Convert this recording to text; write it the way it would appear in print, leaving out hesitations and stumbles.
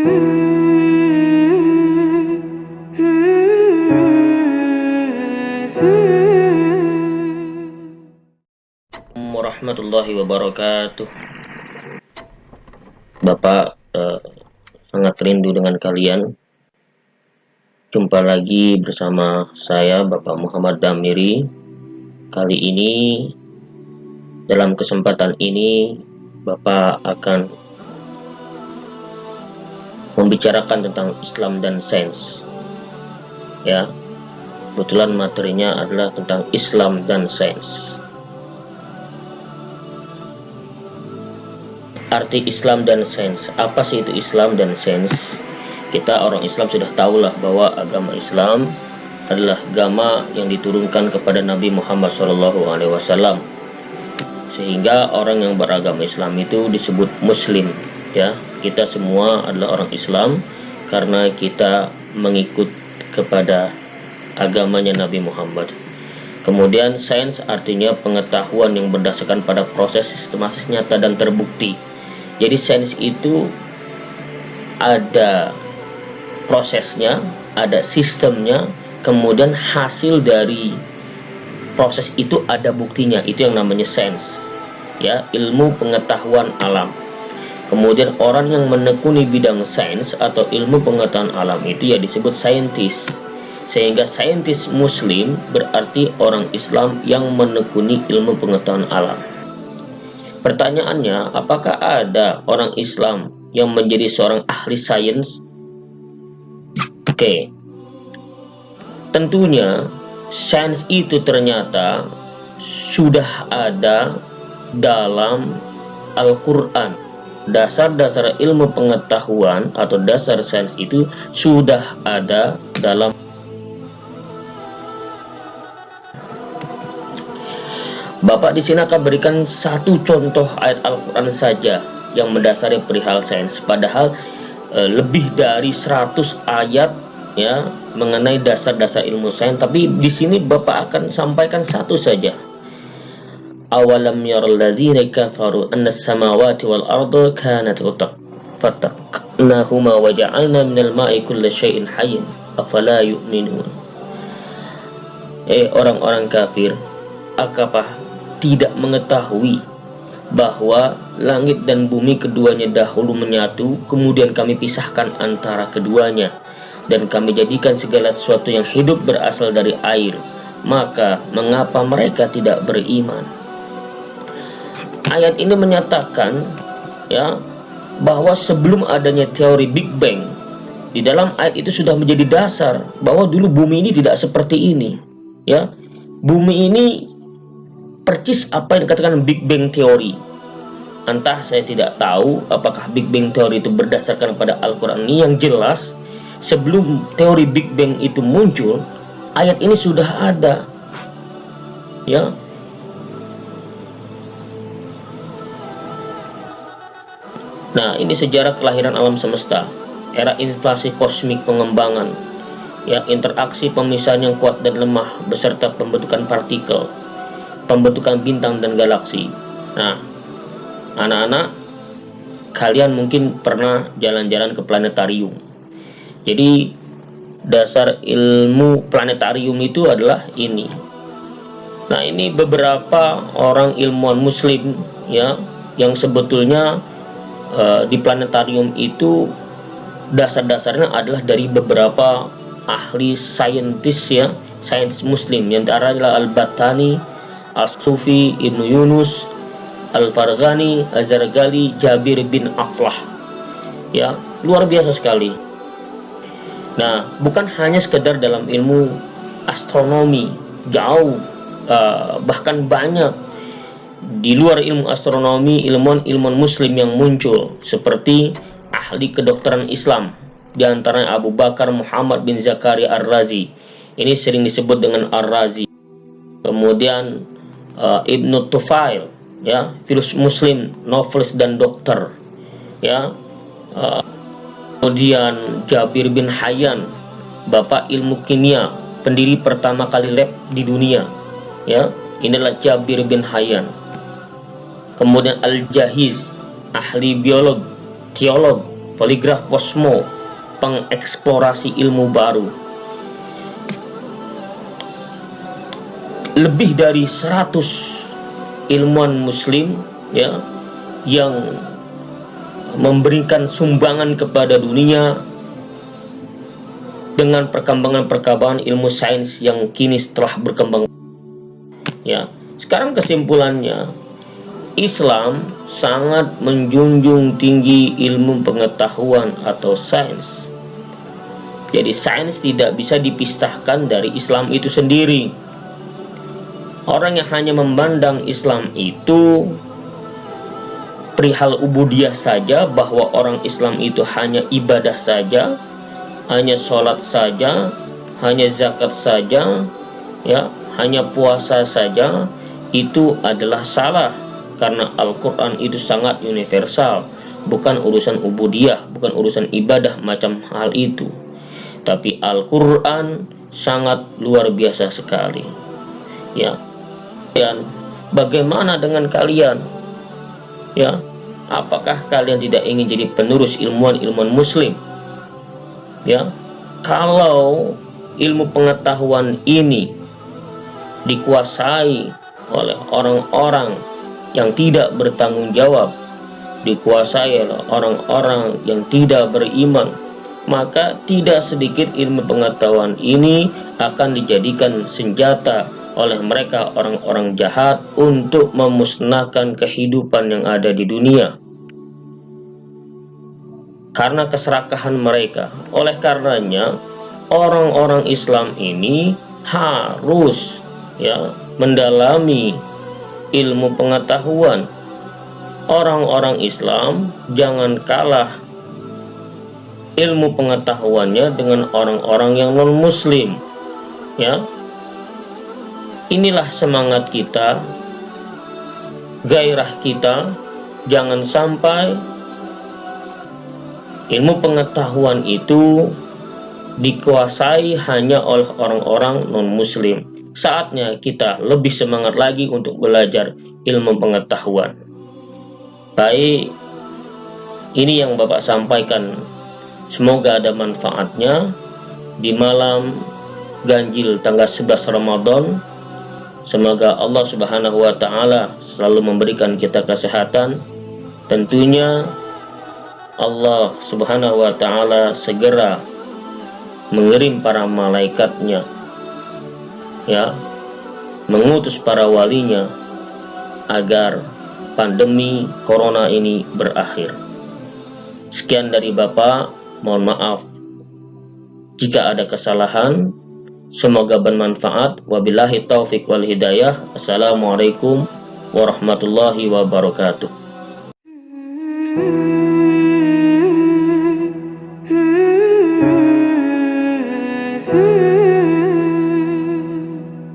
Warahmatullahi wabarakatuh. Bapak sangat rindu dengan kalian. Jumpa lagi bersama saya Bapak Muhammad Damiri. Kali ini, dalam kesempatan ini, Bapak akan membicarakan tentang Islam dan sains. Ya, kebetulan materinya adalah tentang Islam dan sains. Arti Islam dan sains. Apa sih itu Islam dan sains? Kita orang Islam sudah tahulah bahwa agama Islam adalah agama yang diturunkan kepada Nabi Muhammad SAW. Sehingga orang yang beragama Islam itu disebut Muslim. Ya, kita semua adalah orang Islam karena kita mengikut kepada agamanya Nabi Muhammad. Kemudian sains artinya pengetahuan yang berdasarkan pada proses sistematis nyata dan terbukti. Jadi sains itu ada prosesnya, ada sistemnya, kemudian hasil dari proses itu ada buktinya. Itu yang namanya sains. Ya, ilmu pengetahuan alam. Kemudian orang yang menekuni bidang sains atau ilmu pengetahuan alam itu ya disebut saintis. Sehingga saintis Muslim berarti orang Islam yang menekuni ilmu pengetahuan alam. Pertanyaannya, apakah ada orang Islam yang menjadi seorang ahli sains? Oke. Tentunya sains itu ternyata sudah ada dalam Al-Quran. Dasar-dasar ilmu pengetahuan atau dasar sains itu sudah ada dalam. Bapak di sini akan berikan satu contoh ayat Al-Quran saja yang mendasari perihal sains. Padahal lebih dari 100 ayat ya mengenai dasar-dasar ilmu sains. Tapi di sini Bapak akan sampaikan satu saja. Awalam yaral ladzina kafaru anna as-samawati wal arda kanat fataqnahuma wa ja'alna minal ma'i kulla syai'in hayyin afala yu'minun. Orang-orang kafir, apakah tidak mengetahui bahwa langit dan bumi keduanya dahulu menyatu, kemudian kami pisahkan antara keduanya, dan kami jadikan segala sesuatu yang hidup berasal dari air, maka mengapa mereka tidak beriman? Ayat ini menyatakan ya bahwa sebelum adanya teori Big Bang, di dalam ayat itu sudah menjadi dasar bahwa dulu bumi ini tidak seperti ini. Ya, bumi ini percis apa yang dikatakan Big Bang Theory. Entah, saya tidak tahu apakah Big Bang Theory itu berdasarkan pada Al-Quran ini. Yang jelas, sebelum teori Big Bang itu muncul, ayat ini sudah ada. Ya. Nah, ini sejarah kelahiran alam semesta, era inflasi kosmik pengembangan, ya, interaksi pemisahan yang kuat dan lemah beserta pembentukan partikel, pembentukan bintang dan galaksi. Nah, anak-anak, kalian mungkin pernah jalan-jalan ke planetarium. Jadi dasar ilmu planetarium itu adalah ini. Nah, ini beberapa orang ilmuwan Muslim ya yang sebetulnya di planetarium itu dasar-dasarnya adalah dari beberapa ahli saintis ya, sains Muslim, yang antara adalah Al-Battani, As-Sufi, Ibnu Yunus, Al-Farghani, Az-Zargali, Jabir bin Aflah. Ya, luar biasa sekali. Nah, bukan hanya sekedar dalam ilmu astronomi, jauh bahkan banyak di luar ilmu astronomi ilmuwan Muslim yang muncul, seperti ahli kedokteran Islam, di antaranya Abu Bakar Muhammad bin Zakaria Ar-Razi. Ini sering disebut dengan Ar-Razi. Kemudian Ibnu Tufail, ya, filsuf Muslim, novelis dan dokter, ya. Kemudian Jabir bin Hayyan, bapak ilmu kimia, pendiri pertama kali lab di dunia, ya. Inilah Jabir bin Hayyan. Kemudian Al-Jahiz, ahli biolog, teolog, poligraf Cosmo, pengeksplorasi ilmu baru. Lebih dari 100 ilmuwan muslim ya yang memberikan sumbangan kepada dunia dengan perkembangan ilmu sains yang kini setelah berkembang. Ya, sekarang kesimpulannya, Islam sangat menjunjung tinggi ilmu pengetahuan atau sains. Jadi sains tidak bisa dipisahkan dari Islam itu sendiri. Orang yang hanya memandang Islam itu perihal ubudiyah saja, bahwa orang Islam itu hanya ibadah saja, hanya sholat saja, hanya zakat saja, ya, hanya puasa saja, itu adalah salah. Karena Al-Quran itu sangat universal, bukan urusan ubudiyah, bukan urusan ibadah macam hal itu. Tapi Al-Quran sangat luar biasa sekali. Ya, dan bagaimana dengan kalian? Ya, apakah kalian tidak ingin jadi penerus ilmuwan muslim? Ya, kalau ilmu pengetahuan ini dikuasai oleh orang-orang yang tidak bertanggung jawab, dikuasai oleh orang-orang yang tidak beriman, maka tidak sedikit ilmu pengetahuan ini akan dijadikan senjata oleh mereka orang-orang jahat untuk memusnahkan kehidupan yang ada di dunia karena keserakahan mereka. Oleh karenanya orang-orang Islam ini harus ya mendalami ilmu pengetahuan. Orang-orang Islam jangan kalah ilmu pengetahuannya dengan orang-orang yang non muslim. Ya, inilah semangat kita, gairah kita. Jangan sampai ilmu pengetahuan itu dikuasai hanya oleh orang-orang non-muslim. Saatnya kita lebih semangat lagi untuk belajar ilmu pengetahuan. Baik, ini yang Bapak sampaikan. Semoga ada manfaatnya di malam ganjil tanggal 11 Ramadan. Semoga Allah Subhanahu wa Ta'ala selalu memberikan kita kesehatan. Tentunya Allah Subhanahu wa Ta'ala segera mengirim para malaikatnya, ya, mengutus para walinya agar pandemi corona ini berakhir. Sekian dari Bapak, mohon maaf jika ada kesalahan. Semoga bermanfaat. Wabillahi taufik wal hidayah. Assalamualaikum warahmatullahi wabarakatuh.